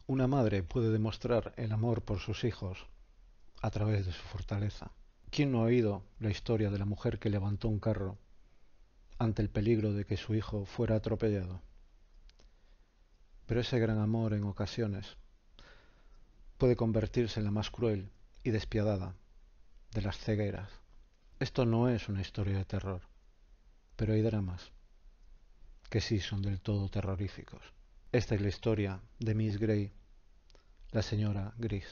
Una madre puede demostrar el amor por sus hijos a través de su fortaleza. ¿Quién no ha oído la historia de la mujer que levantó un carro ante el peligro de que su hijo fuera atropellado? Pero ese gran amor en ocasiones puede convertirse en la más cruel y despiadada de las cegueras. Esto no es una historia de terror, pero hay dramas que sí son del todo terroríficos. Esta es la historia de Miss Grey, la señora Gris.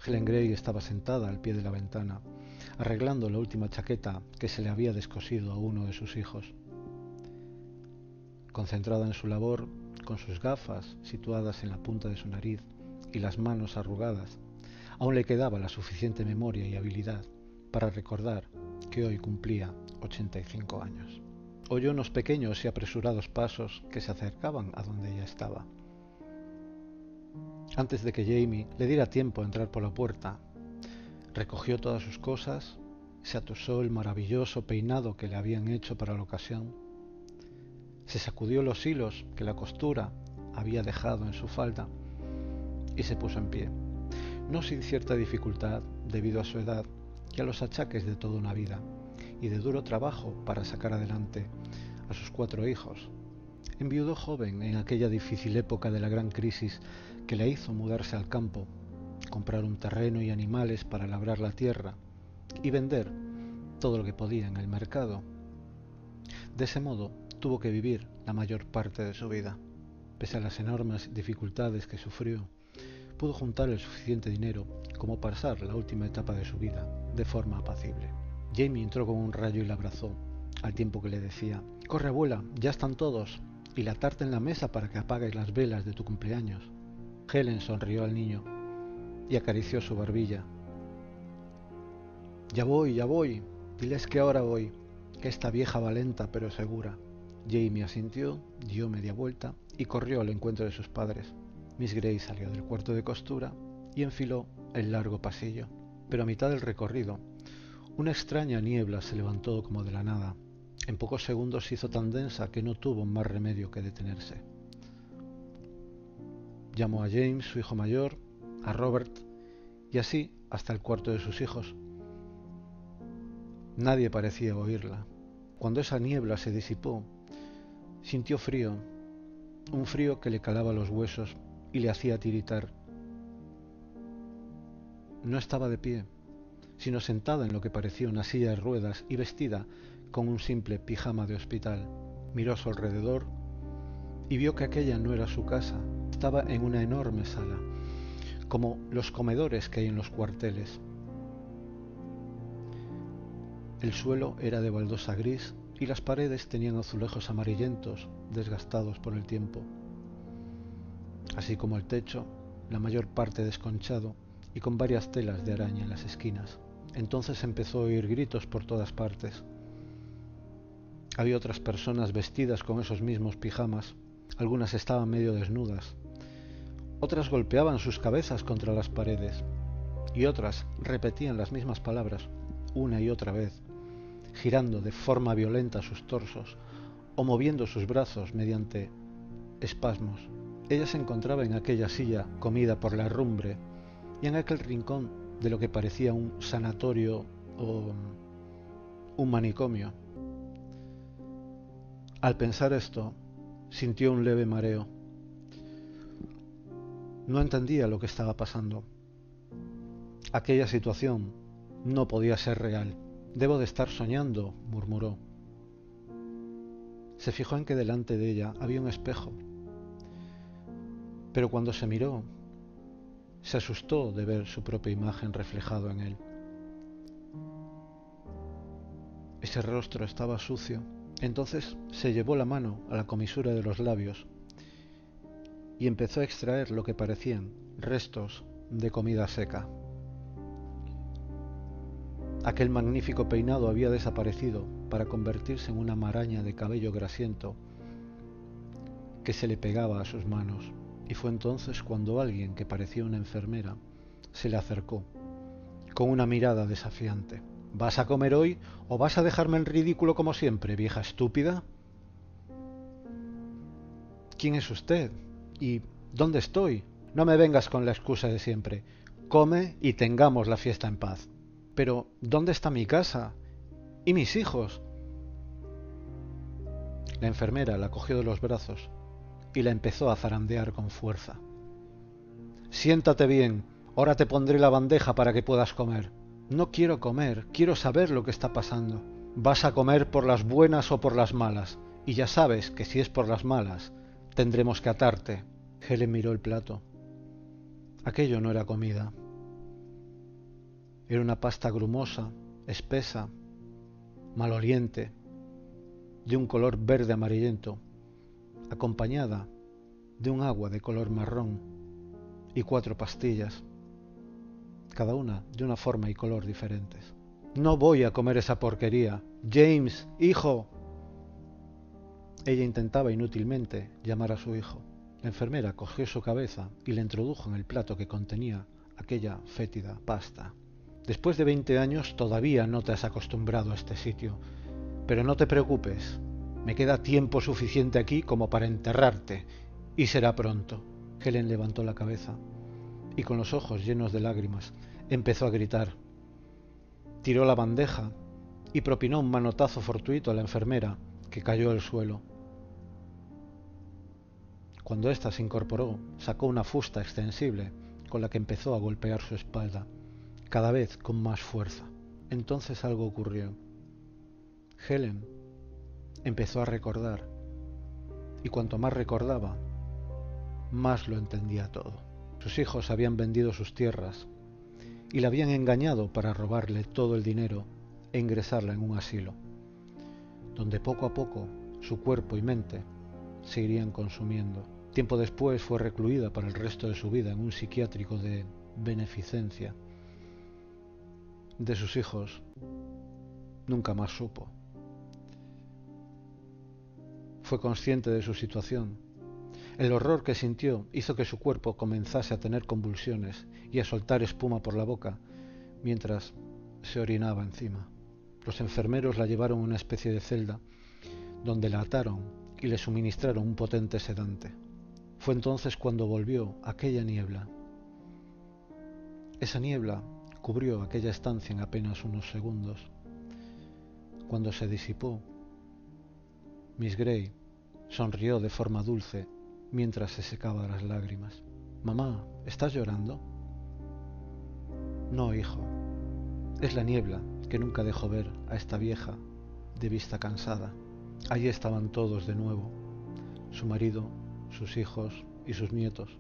Helen Grey estaba sentada al pie de la ventana, arreglando la última chaqueta que se le había descosido a uno de sus hijos. Concentrada en su labor, con sus gafas situadas en la punta de su nariz y las manos arrugadas, aún le quedaba la suficiente memoria y habilidad para recordar que hoy cumplía 85 años. Oyó unos pequeños y apresurados pasos que se acercaban a donde ella estaba. Antes de que Jamie le diera tiempo a entrar por la puerta, recogió todas sus cosas, se atusó el maravilloso peinado que le habían hecho para la ocasión, se sacudió los hilos que la costura había dejado en su falda y se puso en pie, no sin cierta dificultad debido a su edad y a los achaques de toda una vida y de duro trabajo para sacar adelante a sus 4 hijos. Enviudó joven en aquella difícil época de la gran crisis que le hizo mudarse al campo, comprar un terreno y animales para labrar la tierra y vender todo lo que podía en el mercado. De ese modo tuvo que vivir la mayor parte de su vida. Pese a las enormes dificultades que sufrió, pudo juntar el suficiente dinero como para pasar la última etapa de su vida de forma apacible. Jamie entró con un rayo y la abrazó, al tiempo que le decía: «Corre, abuela, ya están todos, y la tarta en la mesa para que apagues las velas de tu cumpleaños». Helen sonrió al niño y acarició su barbilla. Ya voy, diles que ahora voy, que esta vieja va lenta pero segura». Jamie asintió, dio media vuelta y corrió al encuentro de sus padres. Miss Grey salió del cuarto de costura y enfiló el largo pasillo. Pero a mitad del recorrido, una extraña niebla se levantó como de la nada. En pocos segundos se hizo tan densa que no tuvo más remedio que detenerse. Llamó a James, su hijo mayor, a Robert y así hasta el cuarto de sus hijos. Nadie parecía oírla. Cuando esa niebla se disipó, sintió frío, un frío que le calaba los huesos y le hacía tiritar. No estaba de pie, sino sentada en lo que parecía una silla de ruedas y vestida con un simple pijama de hospital. Miró a su alrededor y vio que aquella no era su casa. Estaba en una enorme sala, como los comedores que hay en los cuarteles. El suelo era de baldosa gris y las paredes tenían azulejos amarillentos, desgastados por el tiempo, así como el techo, la mayor parte desconchado y con varias telas de araña en las esquinas. Entonces empezó a oír gritos por todas partes. Había otras personas vestidas con esos mismos pijamas, algunas estaban medio desnudas, otras golpeaban sus cabezas contra las paredes y otras repetían las mismas palabras una y otra vez, girando de forma violenta sus torsos o moviendo sus brazos mediante espasmos. Ella se encontraba en aquella silla comida por la herrumbre y en aquel rincón de lo que parecía un sanatorio o un manicomio. Al pensar esto, sintió un leve mareo. No entendía lo que estaba pasando. Aquella situación no podía ser real. «Debo de estar soñando», murmuró. Se fijó en que delante de ella había un espejo, pero cuando se miró, se asustó de ver su propia imagen reflejado en él. Ese rostro estaba sucio. Entonces se llevó la mano a la comisura de los labios y empezó a extraer lo que parecían restos de comida seca. Aquel magnífico peinado había desaparecido para convertirse en una maraña de cabello grasiento que se le pegaba a sus manos, y fue entonces cuando alguien que parecía una enfermera se le acercó con una mirada desafiante. ¿Vas a comer hoy o vas a dejarme en ridículo como siempre, vieja estúpida? ¿Quién es usted? ¿Y dónde estoy? No me vengas con la excusa de siempre. Come y tengamos la fiesta en paz. Pero, ¿dónde está mi casa? ¿Y mis hijos? La enfermera la cogió de los brazos y la empezó a zarandear con fuerza. Siéntate bien, ahora te pondré la bandeja para que puedas comer. No quiero comer, quiero saber lo que está pasando. Vas a comer por las buenas o por las malas, y ya sabes que si es por las malas, tendremos que atarte. Helen miró el plato. Aquello no era comida. Era una pasta grumosa, espesa, maloliente, de un color verde amarillento, acompañada de un agua de color marrón y 4 pastillas, cada una de una forma y color diferentes. No voy a comer esa porquería. James, hijo. Ella intentaba inútilmente llamar a su hijo. La enfermera cogió su cabeza y le introdujo en el plato que contenía aquella fétida pasta. Después de 20 años todavía no te has acostumbrado a este sitio, pero no te preocupes, me queda tiempo suficiente aquí como para enterrarte, y será pronto. Helen levantó la cabeza y con los ojos llenos de lágrimas empezó a gritar. Tiró la bandeja y propinó un manotazo fortuito a la enfermera, que cayó al suelo. Cuando ésta se incorporó, sacó una fusta extensible con la que empezó a golpear su espalda, cada vez con más fuerza. Entonces algo ocurrió. Helen empezó a recordar, y cuanto más recordaba, más lo entendía todo. Sus hijos habían vendido sus tierras y la habían engañado para robarle todo el dinero e ingresarla en un asilo, donde poco a poco su cuerpo y mente se irían consumiendo. Tiempo después fue recluida para el resto de su vida en un psiquiátrico de beneficencia. De sus hijos nunca más supo. Fue consciente de su situación. El horror que sintió hizo que su cuerpo comenzase a tener convulsiones y a soltar espuma por la boca mientras se orinaba encima. Los enfermeros la llevaron a una especie de celda donde la ataron y le suministraron un potente sedante. Fue entonces cuando volvió aquella niebla. Esa niebla cubrió aquella estancia en apenas unos segundos. Cuando se disipó, Miss Grey sonrió de forma dulce mientras se secaba las lágrimas. «Mamá, ¿estás llorando?» «No, hijo. Es la niebla que nunca dejó ver a esta vieja de vista cansada». Allí estaban todos de nuevo, su marido, sus hijos y sus nietos,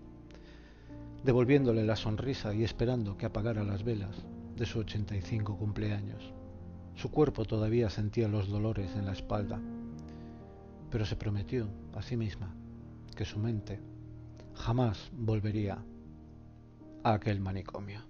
devolviéndole la sonrisa y esperando que apagara las velas de su 85 cumpleaños. Su cuerpo todavía sentía los dolores en la espalda, pero se prometió a sí misma que su mente jamás volvería a aquel manicomio.